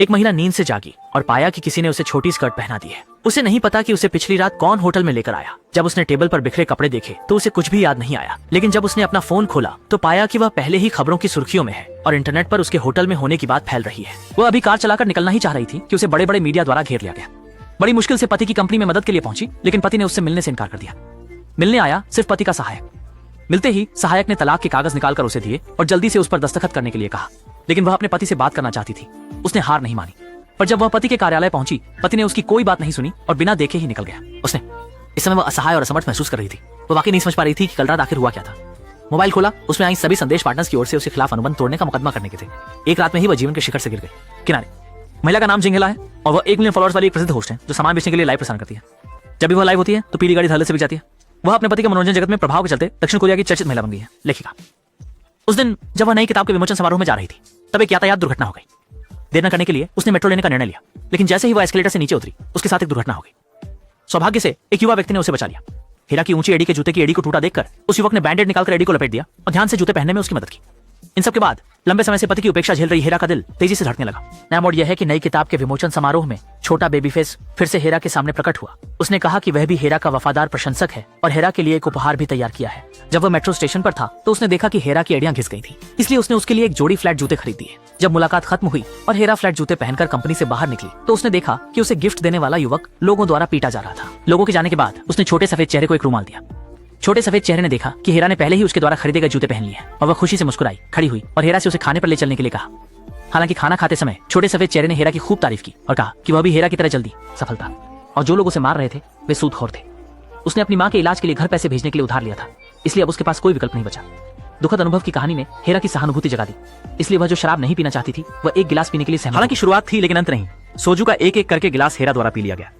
एक महिला नींद से जागी और पाया कि किसी ने उसे छोटी स्कर्ट पहना दी है। उसे नहीं पता कि उसे पिछली रात कौन होटल में लेकर आया। जब उसने टेबल पर बिखरे कपड़े देखे तो उसे कुछ भी याद नहीं आया, लेकिन जब उसने अपना फोन खोला तो पाया कि वह पहले ही खबरों की सुर्खियों में है और इंटरनेट पर उसके होटल में होने की बात फैल रही है। वह अभी कार चलाकर निकलना ही चाह रही थी कि उसे बड़े बड़े मीडिया द्वारा घेर लिया गया। बड़ी मुश्किल से पति की कंपनी में मदद के लिए पहुंची, लेकिन पति ने उससे मिलने से इनकार कर दिया। मिलने आया सिर्फ पति का सहायक। मिलते ही सहायक ने तलाक के कागज निकालकर उसे दिए और जल्दी से उस पर दस्तखत करने के लिए कहा, लेकिन वह अपने पति से बात करना चाहती थी। उसने हार नहीं मानी, पर जब वह पति के कार्यालय पहुंची, पति ने उसकी कोई बात नहीं सुनी और बिना देखे ही निकल गया। उसने इस समय वह असहाय और असमर्थ महसूस कर रही थी। वह वाकई नहीं समझ पा रही थी कि कल रात आखिर हुआ क्या था। मोबाइल खोला, उसमें आई सभी संदेश पार्टनर्स की ओर से उसके खिलाफ अनुबंध तोड़ने का मुकदमा करने के थे। एक रात में ही वह जीवन के शिखर से गिर गई। किनारे महिला का नाम जिंगेला है और वह 1 मिलियन फॉलोअर्स वाली एक प्रसिद्ध होस्ट है जो सामान बेचने के लिए लाइव प्रसारण करती है। जब भी वह लाइव होती है तो पीली गाड़ी धड़ल्ले से बिक जाती है। वह अपने पति के मनोरंजन जगत में प्रभाव के चलते दक्षिण कोरिया की चर्चित महिला बन गई है। लेखिका उस दिन जब वह नई किताब के विमोचन समारोह में जा रही थी, तब एक यातायात दुर्घटना हो गई। देर न करने के लिए उसने मेट्रो लेने का निर्णय लिया, लेकिन जैसे ही वह एस्केलेटर से नीचे उतरी, उसके साथ एक दुर्घटना हो गई। सौभाग्य से एक युवा व्यक्ति ने उसे बचा लिया। हीरा की ऊंची एड़ी के जूते की एड़ी को टूटा देखकर उस युवक ने बैंडेड निकालकर एड़ी को लपेट दिया और ध्यान से जूते पहनने में उसकी मदद की। इन सब के बाद लंबे समय से पति की उपेक्षा झेल रही हीरा का दिल तेजी से धड़कने लगा। नया मोड़ यह है कि नई किताब के विमोचन समारोह में छोटा बेबी फेस फिर से हीरा के सामने प्रकट हुआ। उसने कहा कि वह भी हीरा का वफादार प्रशंसक है और हीरा के लिए एक उपहार भी तैयार किया है। जब वह मेट्रो स्टेशन पर था तो उसने देखा कि हीरा की एड़ियां घिस गई थी, इसलिए उसने उसके लिए एक जोड़ी फ्लैट जूते खरीद दिए। जब मुलाकात खत्म हुई और हीरा फ्लैट जूते पहनकर कंपनी से बाहर निकली तो उसने देखा कि उसे गिफ्ट देने वाला युवक लोगों द्वारा पीटा जा रहा था। लोगों के जाने के बाद उसने छोटे सफेद चेहरे को एक रुमाल दिया। छोटे सफेद चेहरे ने देखा कि हीरा ने पहले ही उसके द्वारा खरीदे गए जूते पहन लिए हैं और वह खुशी से मुस्कुराई, खड़ी हुई और हीरा से उसे खाने पर ले चलने के लिए कहा। हालांकि खाना खाते समय छोटे सफेद चेहरे ने हीरा की खूब तारीफ की और कहा कि वह भी हीरा की तरह जल्दी सफलता, और जो लोग उसे मार रहे थे वे सूदखोर थे। उसने अपनी मां के इलाज के लिए घर पैसे भेजने के लिए उधार लिया था, इसलिए अब उसके पास कोई विकल्प नहीं बचा। दुखद अनुभव की कहानी ने हीरा की सहानुभूति जगा दी, इसलिए वह जो शराब नहीं पीना चाहती थी वह एक गिलास पीने के लिए सहमत। हालांकि शुरुआत थी लेकिन अंत नहीं। सोजू का एक एक करके गिलास हीरा द्वारा पी लिया गया।